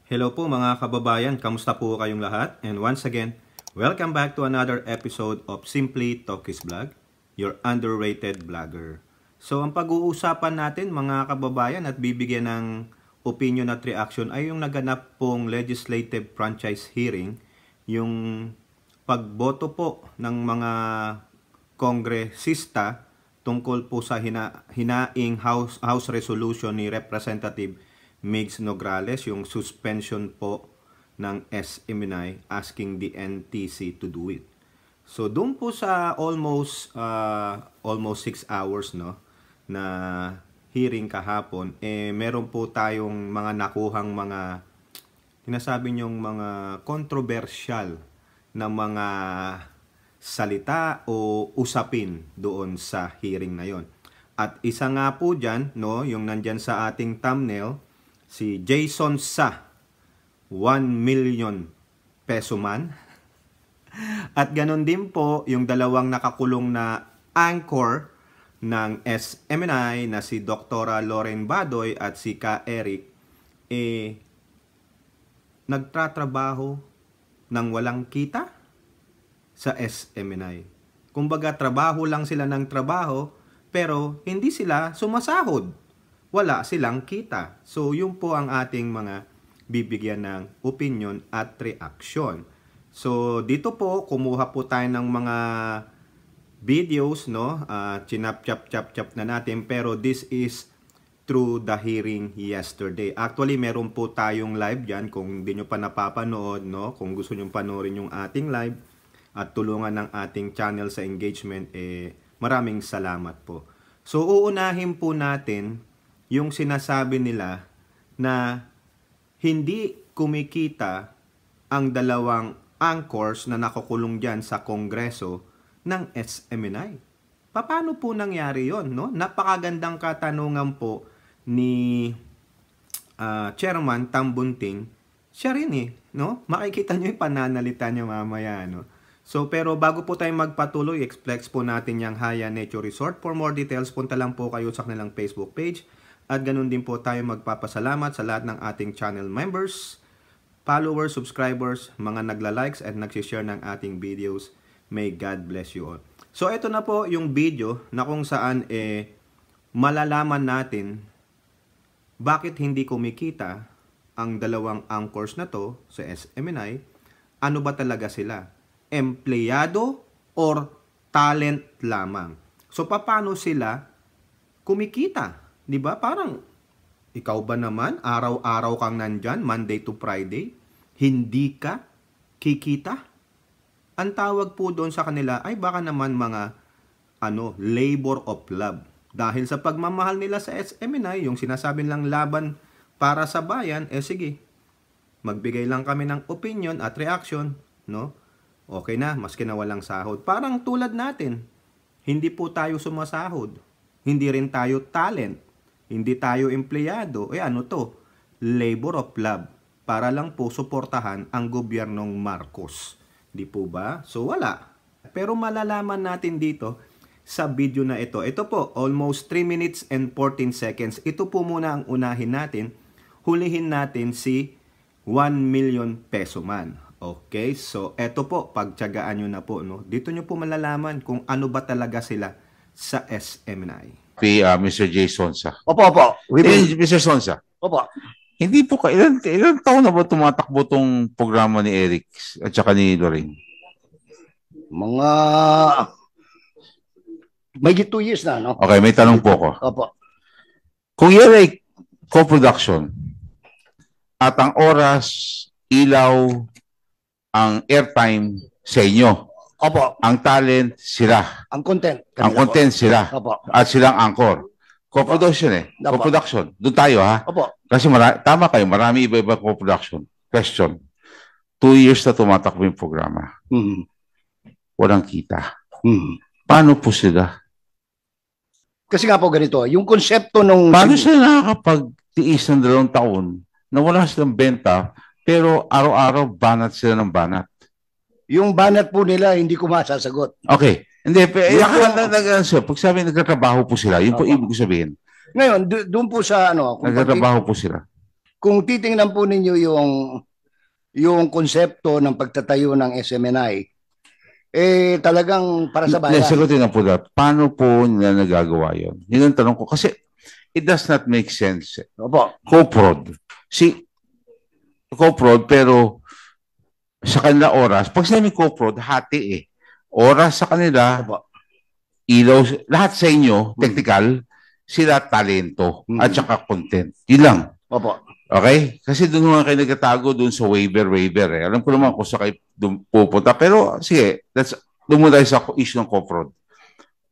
Hello po mga kababayan, kamusta po kayong lahat? And once again, welcome back to another episode of Simply Talkies Vlog, your underrated vlogger. So ang pag-uusapan natin mga kababayan at bibigyan ng opinion at reaction ay yung naganap pong legislative franchise hearing, yung pagboto po ng mga kongresista tungkol po sa hinaing House Resolution ni Representative Migs Nograles, yung suspension po ng SMNI asking the NTC to do it. So doon po sa almost 6 hours na hearing kahapon, meron po tayong mga nakuhang mga sinasabi niyong mga controversial na mga salita o usapin doon sa hearing na yon. At isa nga po dyan, yung nandyan sa ating thumbnail, si Jason Sa, 1 million peso man. At ganun din po yung dalawang nakakulong na anchor ng SMNI na si Dr. Loren Badoy at si Ka Eric, nagtatrabaho ng walang kita sa SMNI. Kumbaga, trabaho lang sila ng trabaho, pero hindi sila sumasahod. Wala silang kita. So, yun po ang ating mga bibigyan ng opinion at reaction. So, dito po, kumuha po tayo ng mga videos, chinap-chap-chap-chap na natin, pero this is through the hearing yesterday. Actually, meron po tayong live dyan. Kung hindi nyo pa napapanood, kung gusto nyo panoorin yung ating live at tulungan ng ating channel sa engagement, maraming salamat po. So, uunahin po natin yung sinasabi nila na hindi kumikita ang dalawang anchors na nakukulong dyan sa Kongreso ng SMNI. Paano po nangyari yon? Napakagandang katanungan po ni Chairman Tambunting. Siya rin makikita nyo yung pananalita niya mamaya. So, pero bago po tayo magpatuloy, i-flex po natin yung Haya Nature Resort. For more details, punta lang po kayo sa kanilang Facebook page. At ganun din po tayo magpapasalamat sa lahat ng ating channel members, followers, subscribers, mga nagla-likes at nagsishare ng ating videos. May God bless you all. So, ito na po yung video na kung saan malalaman natin bakit hindi kumikita ang dalawang anchors na to sa SMNI. Ano ba talaga sila? Empleyado or talent lamang? So, paano sila kumikita? Diba? Parang, ikaw ba naman, araw-araw kang nandyan, Monday to Friday, hindi ka kikita? Ang tawag po doon sa kanila ay baka naman mga labor of love. Dahil sa pagmamahal nila sa SMNI, yung sinasabi lang laban para sa bayan, sige, magbigay lang kami ng opinion at reaction, okay na, maski na walang sahod. Parang tulad natin, hindi po tayo sumasahod. Hindi rin tayo talent. Hindi tayo empleyado. Labor of love. Para lang po suportahan ang gobyernong Marcos. Di po ba? So wala. Pero malalaman natin dito sa video na ito. Ito po, almost 3 minutes and 14 seconds. Ito po muna ang unahin natin. Hulihin natin si 1 million peso man. Okay, so ito po, pagtiyagaan nyo na po. Dito nyo po malalaman kung ano ba talaga sila sa SMNI. Mr. J. Sonsa. Opo. Mr. Sonsa. Opo. Hindi po ilan taon na ba tumatakbo tong programa ni Eric at saka ni Lorraine? Mga may 2 years na, no? Okay, may tanong po ko. Opo. Kung yan ay co-production at ang oras, ilaw, ang airtime sa inyo, Opo. ang talent sila. Ang content. Ang content sila. Opo. At silang anchor. Co-production Opo. Co-production. Doon tayo ha. Opo. Kasi tama kayo, marami iba-iba co-production. Question. 2 years na tumatakbo yung programa. Walang kita. Paano po sila? Kasi nga po ganito, yung konsepto nung... Paano sila nakakapagtiis ng 2 taon na wala silang benta pero araw-araw banat sila ng banat? Yung banat po nila, hindi ko masasagot. Okay. Hindi, pag sabi nagtatrabaho po sila, yun po ibig sabihin. Ngayon, doon po sa nagtatrabaho po sila. kung titingnan po ninyo yung konsepto ng pagtatayo ng SMNI, talagang para sa bayan. Sagutin na po na, paano po nila nagagawa yun? Yun ang tanong ko. Kasi it does not make sense. Opo. Co-prod. Co-prod, pero sa kanila oras, pag sinabi co-prod, hati eh. Oras sa kanila, Opo. ilaw, lahat sa inyo, technical, sila talento, at saka content. Yun lang. Opo. Okay? Kasi doon naman kayo nagtatago doon sa waiver eh. Alam ko naman kung sa kayo pupunta. Pero sige, doon mo tayo sa issue ng co-prod.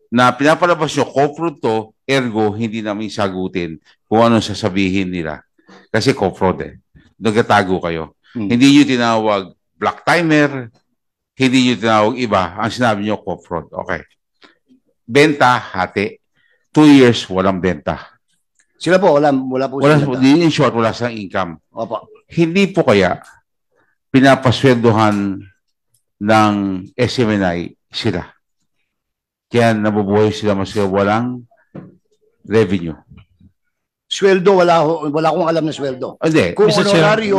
Na pinapalabas nyo, co-prod to, ergo, hindi namin sagutin kung anong sasabihin nila. Kasi co-prod eh. Nagtatago kayo. Hindi nyo tinawag black timer, hindi nyo tinawag iba. Ang sinabi nyo, co-prod. Okay. Benta, hati. 2 years, walang benta. Sila po, wala po Wala, sila. in short, wala silang income. Opo. Hindi po kaya pinapasweldohan ng SMNI sila. Kaya nabubuhay sila mas walang revenue. Sweldo, wala akong alam na sweldo. Hindi. Kung Mr. Chair, honorario...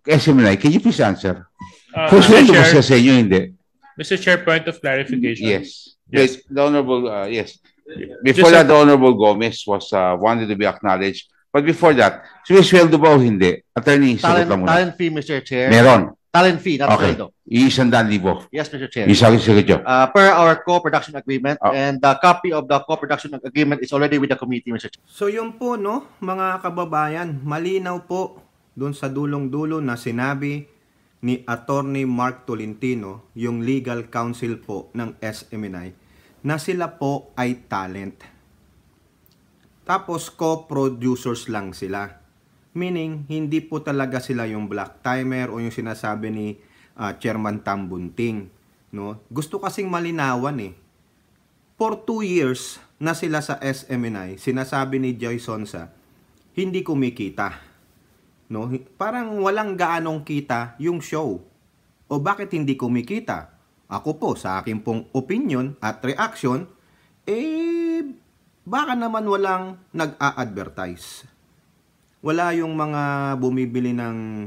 SMNI, can you please answer? Mr. Kung sweldo ba Chair, siya sa inyo, hindi? Mr. Chair, point of clarification. Yes. Yes. The Honorable, yes. Before that, the Honorable Gomez was wanted to be acknowledged. But before that, sweldo ba o hindi? Attorney, sagot lang muna. Talent fee, Mr. Chair. Meron. Talent fee, not Okay. sweldo. 100,000. Yes, Mr. Chair. Isagot nyo. Per our co-production agreement, Oh. and the copy of the co-production agreement is already with the committee, Mr. Chair. So yun po, no, mga kababayan, malinaw po doon sa dulong-dulo na sinabi ni Attorney Mark Tolentino, yung legal counsel po ng SMNI, na sila po ay talent. Tapos co-producers lang sila. Meaning, hindi po talaga sila yung black timer o yung sinasabi ni Chairman Tambunting. No? Gusto kasing malinawan eh. For 2 years na sila sa SMNI, sinasabi ni Joy Sonsa, hindi kumikita. No? Parang walang gaanong kita yung show. O bakit hindi kumikita? Ako po, sa akin pong opinion at reaction, baka naman walang nag-a-advertise. Wala yung mga bumibili ng,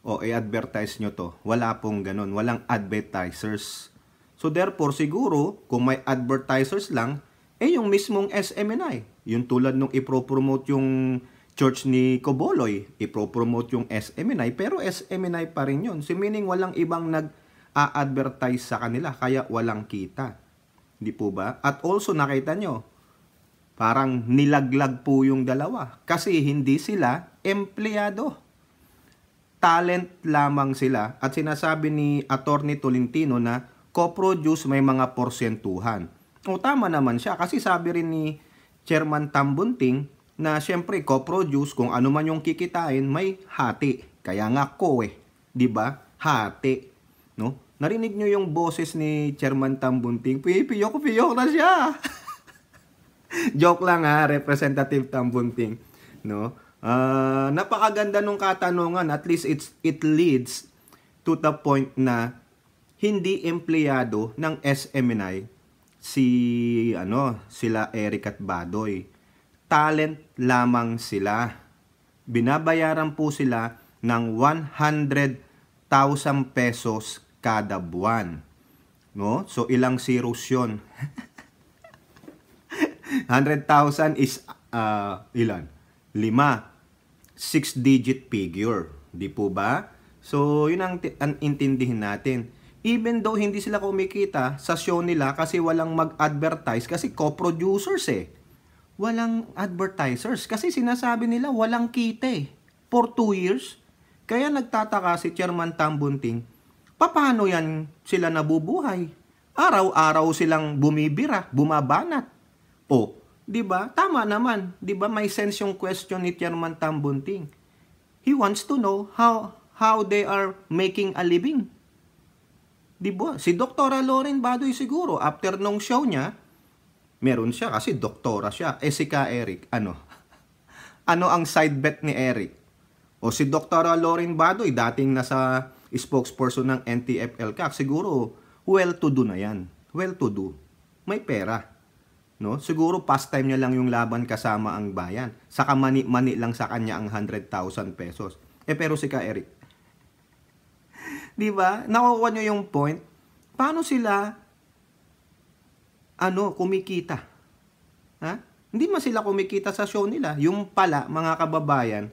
i-advertise nyo to. Wala pong ganun. Walang advertisers. So therefore, siguro, kung may advertisers lang, yung mismong SMNI. Yung tulad nung ipropromote yung church ni Coboloy, ipropromote yung SMNI, pero SMNI pa rin yun. Meaning, walang ibang nag-a-advertise sa kanila, kaya walang kita. Hindi po ba? At also, nakita nyo, parang nilaglag po yung dalawa. Kasi hindi sila empleyado. Talent lamang sila. At sinasabi ni Attorney Tolentino na co-produce may mga porsentuhan. O tama naman siya. Kasi sabi rin ni Chairman Tambunting na syempre co-produce, kung ano man yung kikitain, may hati. Kaya nga di ba? Hati. No? Narinig nyo yung boses ni Chairman Tambunting? Piyok na siya. Joke lang ha, Representative Tambunting. No? Napakaganda nung katanungan. At least it leads to the point na hindi empleyado ng SMNI sila Eric at Badoy. Talent lamang sila. Binabayaran po sila ng 100,000 pesos kada buwan. No? So ilang zeros yun? 100,000 is ilan? 5. 6-digit figure. Di po ba? So, yun ang intindihin natin. Even though hindi sila kumikita sa show nila kasi walang mag-advertise kasi co-producers walang advertisers kasi sinasabi nila walang kita for 2 years. Kaya nagtataka si Chairman Tambunting, paano yan sila nabubuhay? Araw-araw silang bumibira, bumabanat. Di ba? Tama naman. Di ba may sense yung question ni Chairman Tambunting? He wants to know how they are making a living. Di ba? Si Dr. Lauren Badoy siguro, after nung show niya, meron siya kasi doktora siya. Si Ka Eric, ano? Ano ang side bet ni Eric? O si Dr. Lauren Badoy, dating nasa spokesperson ng NTF-ELCAC, siguro well-to-do na yan. Well-to-do. May pera. No? Siguro pastime niya lang yung laban kasama ang bayan. Saka mani lang sa kanya ang 100,000 pesos. Pero si Ka Eric, di ba? Nakukuha niyo yung point? Paano sila kumikita? Ha? Hindi man sila kumikita sa show nila. Yung pala, mga kababayan,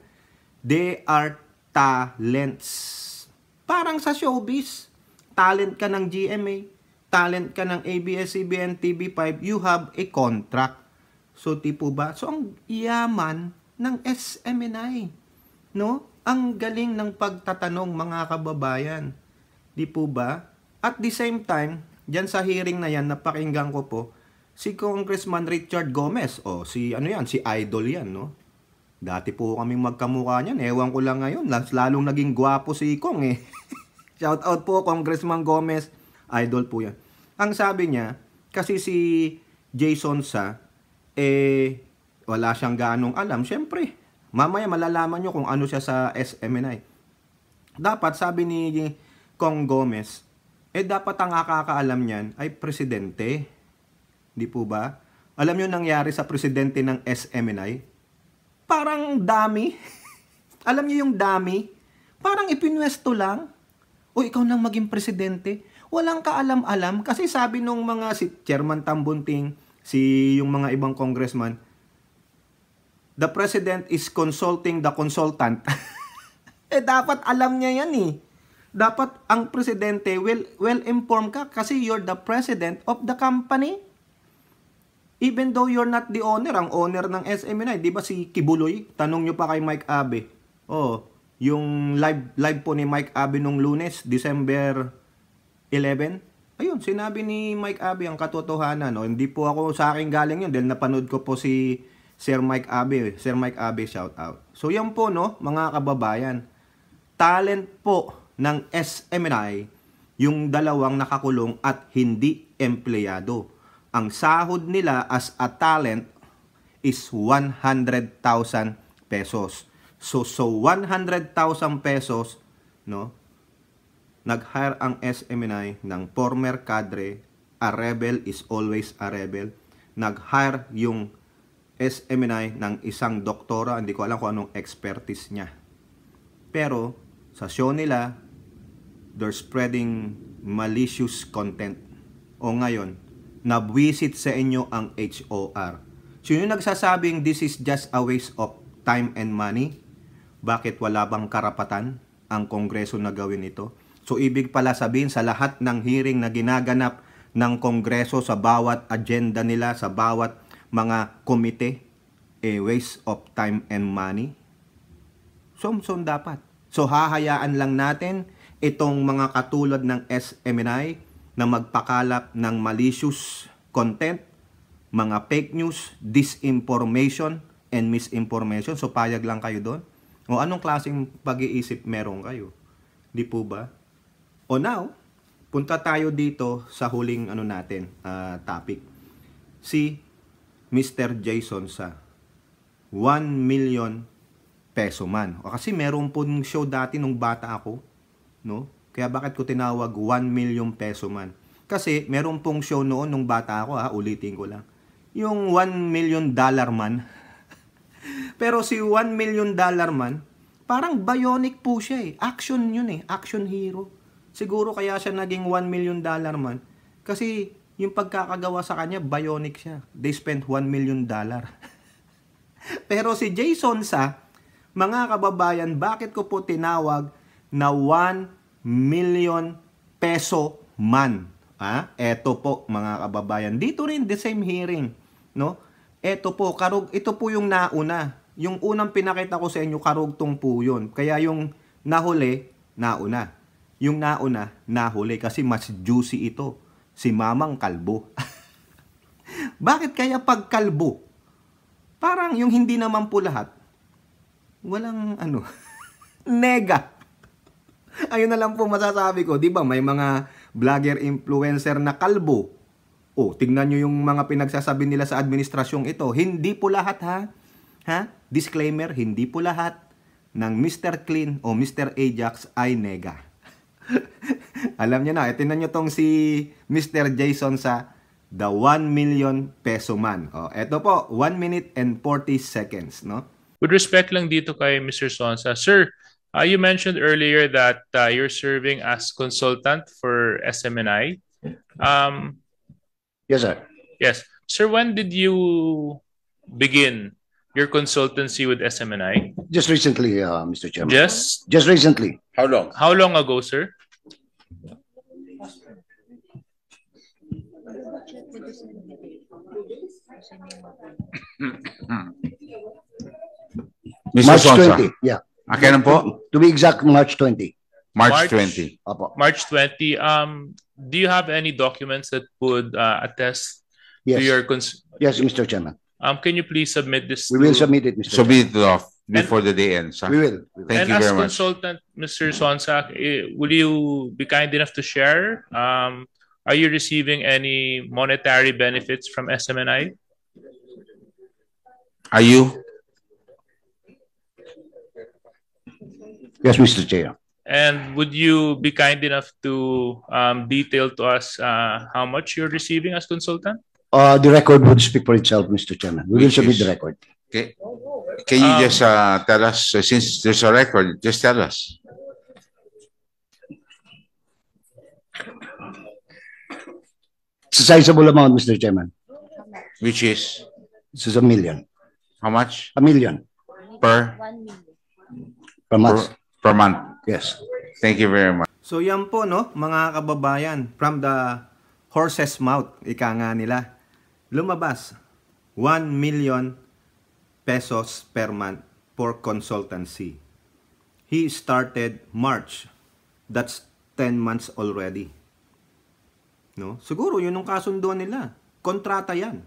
they are talents. Parang sa showbiz. Talent ka ng GMA, talent ka ng ABS-CBN, TV5, you have a contract. So, tipo ba? So, ang yaman ng SMNI. No? Ang galing ng pagtatanong, mga kababayan. Di po ba? At the same time, dyan sa hearing na yan, napakinggan ko po, si Congressman Richard Gomez, si Idol yan, no? Dati po kaming magkamukha niyan, ewan ko lang ngayon, lalong naging gwapo si Kong eh. Shout out po, Congressman Gomez, idol po yan. Ang sabi niya, kasi si Jason Sa, wala siyang ganong alam. Siyempre, mamaya malalaman nyo kung ano siya sa SMNI. Dapat, sabi ni Kong Gomez, dapat ang nakakaalam niyan ay presidente. Di po ba? Alam nyo nangyari sa presidente ng SMNI? Parang dami. Alam nyo yung dami? Parang ipinwesto lang. O ikaw nang maging presidente. Walang kaalam-alam. Kasi sabi nung mga si Chairman Tambunting, yung mga ibang congressman, the president is consulting the consultant. Dapat alam niya yan eh. Dapat ang presidente well-informed ka kasi you're the president of the company. Even though you're not the owner, ang owner ng SMNI, di ba si Kibuloy? Tanong nyo pa kay Mike Abe. Yung live po ni Mike Abe nung Lunes, December 11. Ayun, sinabi ni Mike Abe ang katotohanan. Hindi po ako sa akin galing yun dahil napanood ko po si Sir Mike Abe. Sir Mike Abe, shout out. So yan po, mga kababayan. Talent po ng SMNI yung dalawang nakakulong at hindi empleyado. Ang sahod nila as a talent is 100,000 pesos. So 100,000 pesos, nag-hire ang SMNI ng former cadre. A rebel is always a rebel. Nag-hire yung SMNI ng isang doktora, hindi ko alam kung anong expertise niya. Pero sa show nila, they're spreading malicious content. O ngayon, nabwisit sa inyo ang HOR. So yung nagsasabing this is just a waste of time and money, bakit wala bang karapatan ang Kongreso na gawin ito? So ibig pala sabihin sa lahat ng hearing na ginaganap ng Kongreso sa bawat agenda nila, sa bawat mga komite, waste of time and money? So dapat. So hahayaan lang natin itong mga katulad ng SMNI na magpakalap ng malicious content, mga fake news, disinformation, and misinformation. So payag lang kayo doon. O anong klaseng pag-iisip meron kayo? Di po ba? O now, punta tayo dito sa huling topic. Si Mr. Jason Sa. 1 million peso man. O kasi meron pong show dati nung bata ako, Kaya bakit ko tinawag 1 million peso man? Kasi meron pong show noon nung bata ako, ulitin ko lang. Yung $1 million man. Pero si $1 million man, parang bionic po siya eh. Action yun eh. Action hero. Siguro kaya siya naging $1 million man. Kasi yung pagkakagawa sa kanya, bionic siya. They spent $1 million. Pero si Jason Sa, mga kababayan, bakit ko po tinawag na 1 million peso man? Eto po, mga kababayan. Dito rin, the same hearing. Eto po, ito po yung nauna. Yung unang pinakita ko sa inyo, karugtong po yun. Kaya yung nahuli, nauna. Yung nauna, nahuli. Kasi mas juicy ito. Si Mamang Kalbo. Bakit kaya pag kalbo? Parang yung hindi naman po lahat. Walang nega. Ayun na lang po masasabi ko. Diba may mga vlogger influencer na kalbo? Tingnan nyo yung mga pinagsasabi nila sa administrasyong ito. Hindi po lahat ha? Disclaimer, hindi po lahat ng Mr. Clean o Mr. Ajax ay nega. Alam nyo na, tingnan nyo tong si Mr. Jason Sa. The 1 million peso man. Oh, eto po, 1 minute and 40 seconds, no? With respect lang dito kay Mr. Sonsa, sir, you mentioned earlier that you're serving as consultant for SMNI. Yes, sir. Yes. Sir, when did you begin your consultancy with SMNI? Just recently, Mr. Chairman. Just recently. How long? how long ago, sir? Mr. March Sonsa. 20. Yeah. Kailan po? To be exact, March 20. March March. 20. Opo. March 20. Do you have any documents that would attest to Yes. your Yes, Mr. Chairman. can you please submit this We will to- submit it, Mr. So Chairman. be it off before the day ends. We will. Thank and you as very much. consultant, Mr. Sonsa, will you be kind enough to share? Are you receiving any monetary benefits from SMNI? Are you? Yes, Mr. Chair. And would you be kind enough to detail to us how much you're receiving as consultant? The record would speak for itself, Mr. Chairman. We will Which submit is- the record. Okay. Can you just tell us, since there's a record, just tell us. It's a sizable amount, Mr. Chairman. Which is This is a million. how much A million per per month. per month? Yes. Thank you very much. So yan po, no, mga kababayan, from the horse's mouth, ika nga nila, lumabas 1 million pesos per month for consultancy. He started March. That's 10 months already. No? Siguro yun ang kasunduan nila. Kontrata yan.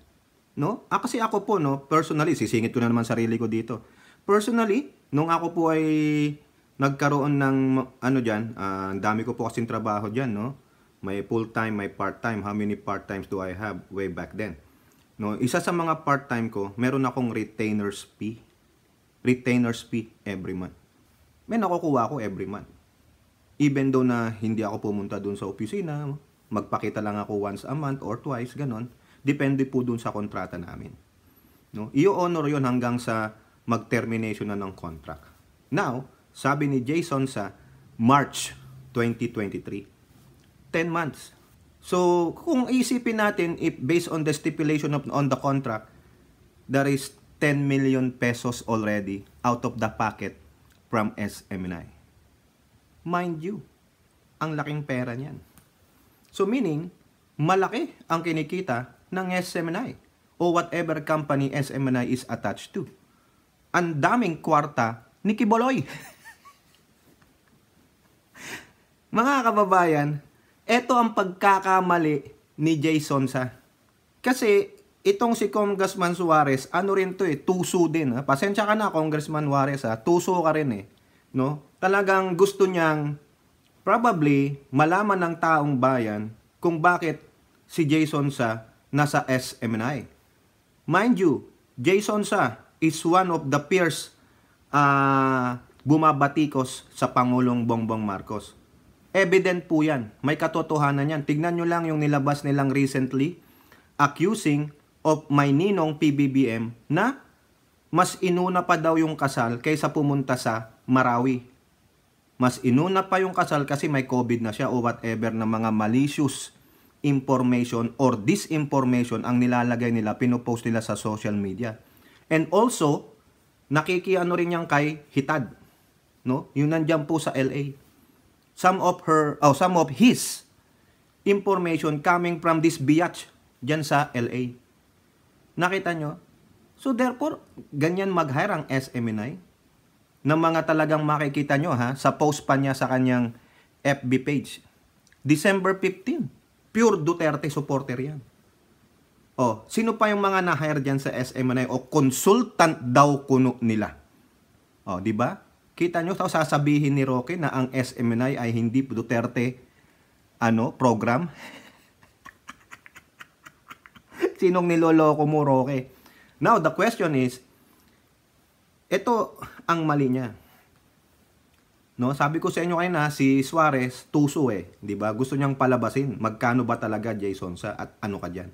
No? Kasi ako po, no, personally, sisingit ko na naman sarili ko dito. Personally, nung ako po ay nagkaroon ng ano diyan, ang dami ko po kasing trabaho diyan, no? May full-time, may part-time. How many part-times do I have way back then? No, isa sa mga part-time ko, meron akong retainers fee. Retainers fee every month. May nakukuha ako every month. Even though na hindi ako pumunta doon sa opisina, magpakita lang ako once a month or twice, ganon. Depende po doon sa kontrata namin. No? I-honor yon hanggang sa mag-termination na ng contract. Now, sabi ni Jason sa March 2023, 10 months. So, kung isipin natin, if based on the stipulation on the contract, there is 10 million pesos already out of the pocket from SMNI. Mind you, ang laking pera niyan. So meaning, malaki ang kinikita ng SMNI o whatever company SMNI is attached to. Ang daming kwarta ni Kiboloy. Mga kababayan, ito ang pagkakamali ni Jason sa. Kasi itong si Congressman Suarez, ano rin to tuso din. Pasensya ka na Congressman Suarez, tuso ka rin no? Talagang gusto niyang probably malaman ng taong bayan kung bakit si Jason Sa nasa SMNI. Mind you, Jason Sa is one of the peers bumabatikos sa Pangulong Bongbong Marcos. Evident po yan. May katotohanan yan. Tignan nyo lang yung nilabas nilang recently accusing of my ninong PBBM na mas inuna pa daw yung kasal kaysa pumunta sa Marawi. Mas inuna pa yung kasal kasi may COVID na siya o whatever na mga malicious information or disinformation ang nilalagay nila, pinopost nila sa social media. And also, nakikiano rin yan kay Hitad. No? Yung nandyan po sa LA. Some of his information coming from this biatch dyan sa LA. Nakita nyo? So therefore, ganyan mag-hire ang SMNI ng mga talagang makikita nyo sa post pa niya sa kanyang FB page. December 15, pure Duterte supporter yan. O, sino pa yung mga na-hire dyan sa SMNI o consultant daw kuno nila? O, di ba? Kita nyo, sasabihin ni Roque na ang SMNI ay hindi Duterte program. Sinong niloloko mo, Roque? Now, the question is, ito ang mali niya. No, sabi ko sa inyo kayo na si Suarez tuso di ba? Gusto niyang palabasin. Magkano ba talaga Jason Sa at ano ka diyan?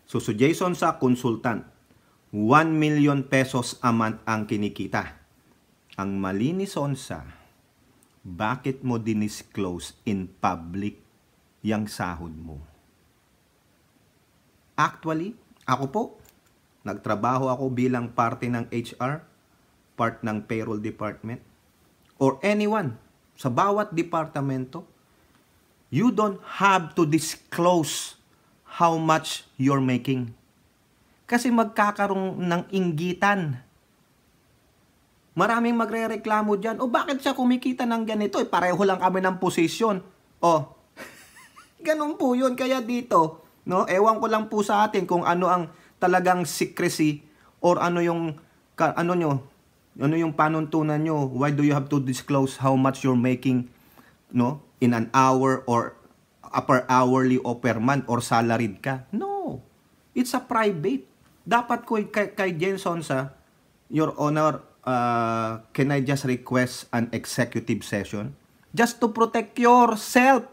So, Jason sa consultant, 1 million pesos a month ang kinikita. Ang mali ni Sonsa, bakit mo dinisclose in public yung sahod mo? Actually, ako po, nagtrabaho ako bilang parte ng HR, part ng payroll department, or anyone sa bawat departamento. You don't have to disclose how much you're making. Kasi magkakaroon ng inggitan. Maraming magrereklamo dyan, o bakit siya kumikita ng ganito? Pareho lang kami ng posisyon. Ganun po yun. Kaya dito, no, ewan ko lang po sa atin kung ano ang talagang secrecy or ano yung panuntunan nyo. Why do you have to disclose how much you're making, no, in an hour or per hourly o per month or salaried ka? No. It's a private. Dapat ko kay Jason sa, Your Honor, can I just request an executive session? Just to protect yourself.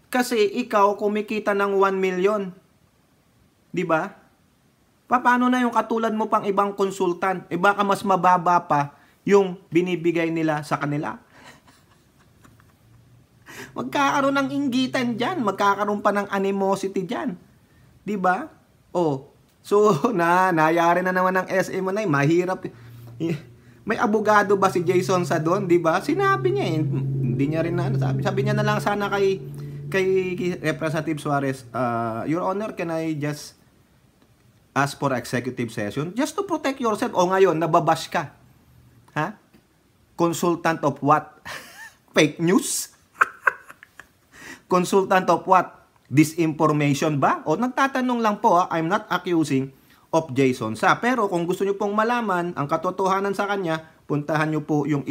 Kasi ikaw kumikita ng 1 million. Di ba? Paano na yung katulad mo pang ibang konsultant? Baka mas mababa pa yung binibigay nila sa kanila. Magkakaroon ng inggitan dyan. Magkakaroon pa ng animosity dyan. Diba? So, nayari na naman ng SMNI. Mahirap. May abogado ba si Jason sa doon? Diba? Sinabi niya hindi niya rin na. Sabi niya na lang sana kay Representative Suarez, Your Honor, can I just ask for executive session? Just to protect yourself. O ngayon, nababash ka. Ha? Consultant of what? Fake news? Consultant of what? Disinformation ba? O nagtatanong lang po, I'm not accusing of Jason sa. Pero kung gusto nyo pong malaman ang katotohanan sa kanya, puntahan nyo po yung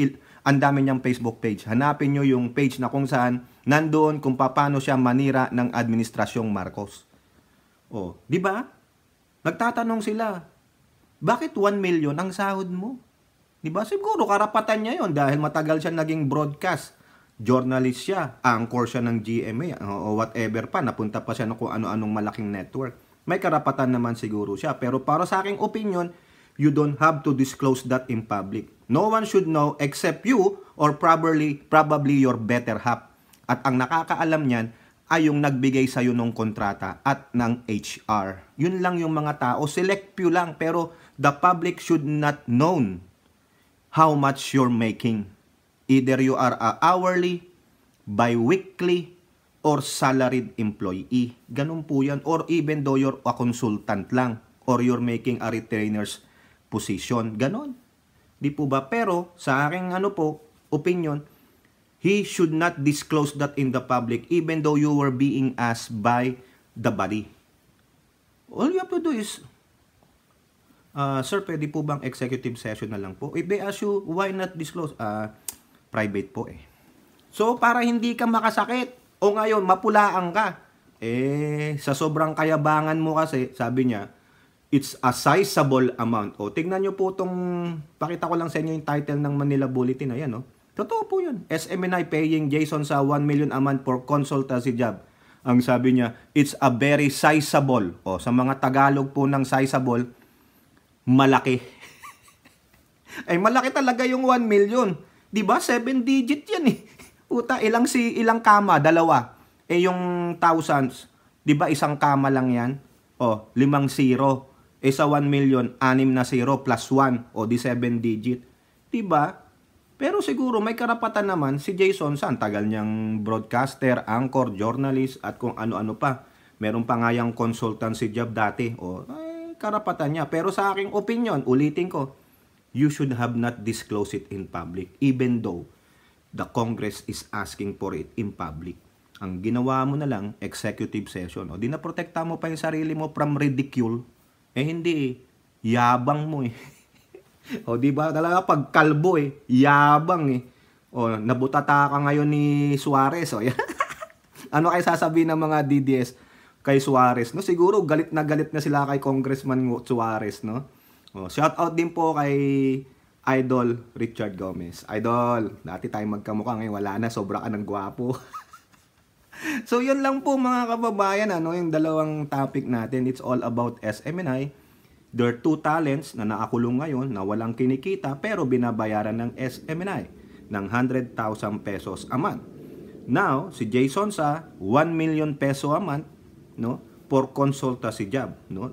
ang dami niyang Facebook page. Hanapin nyo yung page na kung saan nandoon kung paano siya manira ng Administrasyong Marcos. Di ba? Nagtatanong sila, bakit 1 million ang sahod mo? Di ba? Siguro karapatan niya yon dahil matagal siya naging broadcast. Journalist siya, anchor siya ng GMA o whatever pa, napunta pa siya ng kung ano-anong malaking network. May karapatan naman siguro siya. Pero para sa aking opinion, you don't have to disclose that in public. No one should know except you or probably your better half. At ang nakakaalam niyan ay yung nagbigay sa'yo ng kontrata at ng HR. Yun lang yung mga tao. Select few lang. Pero the public should not know how much you're making. Either you are a hourly, bi-weekly, or salaried employee. Ganun po yan. Or even though you're a consultant lang or you're making a retainer's position. Ganun. Di po ba? Pero sa aking opinion, he should not disclose that in the public even though you were being asked by the body. All you have to do is, sir, pwede po bang executive session na lang po? If they ask you, why not disclose? Private po eh. So, para hindi ka makasakit, o ngayon, mapulaan ka, sa sobrang kayabangan mo kasi, sabi niya, it's a sizable amount. Tignan nyo po itong, pakita ko lang sa inyo yung title ng Manila Bulletin. Ayan, totoo po yun. SMNI paying Jason sa 1 million a month for consultancy job. Ang sabi niya, it's a very sizable. Sa mga Tagalog po ng sizable, malaki. Malaki talaga yung 1 million. Diba? 7 digit yan eh. Puta, ilang kama? 2. Yung thousands, diba isang kama lang yan? 5 zero. Sa 1 million, 6 na zero plus 1. Di 7 digit. Diba? Pero siguro may karapatan naman si Jason sa tagal niyang broadcaster, anchor, journalist, at kung ano-ano pa. Meron pa nga yung consultancy job dati. Karapatan niya. Pero sa aking opinion, ulitin ko, you should have not disclosed it in public even though the Congress is asking for it in public. Ang ginawa mo na lang, executive session. Di na protekta mo pa yung sarili mo from ridicule. Hindi yabang mo eh. Diba? Talaga pag kalbo yabang eh. Nabutata ka ngayon ni Suarez. Ano kayo sasabihin ng mga DDS kay Suarez? Siguro galit na sila kay Congressman Suarez, no? Shout out din po kay Idol Richard Gomez. Idol, dati tayo magkamukha, ngayon wala na, sobra ka ng gwapo. So yun lang po mga kababayan, yung dalawang topic natin. It's all about SMNI. There are two talents na nakakulong ngayon na walang kinikita pero binabayaran ng SMNI ng 100,000 pesos a month. Now, si Jason sa 1 million peso a month, no, for consultancy job, no?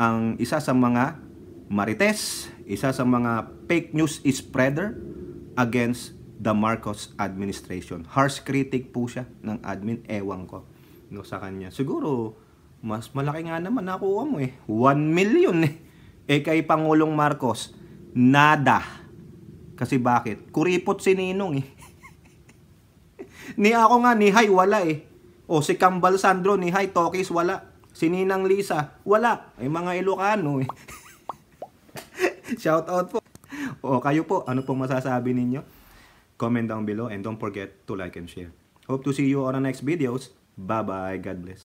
Ang isa sa mga marites, isa sa mga fake news spreader against the Marcos administration. Harsh critic po siya ng admin, ewan ko, no, sa kanya. Siguro mas malaki nga naman nakuha mo 1 million kay Pangulong Marcos, nada. Kasi bakit? Kuripot si Ninong Ni ako nga, ni Hay, wala O si Kambal Sandro, ni Hay, Tokis, wala. Si Ninang Lisa, wala. Ay mga Ilocano Shout out po. O kayo po, ano pong masasabi ninyo? Comment down below and don't forget to like and share. Hope to see you on the next videos. Bye-bye. God bless.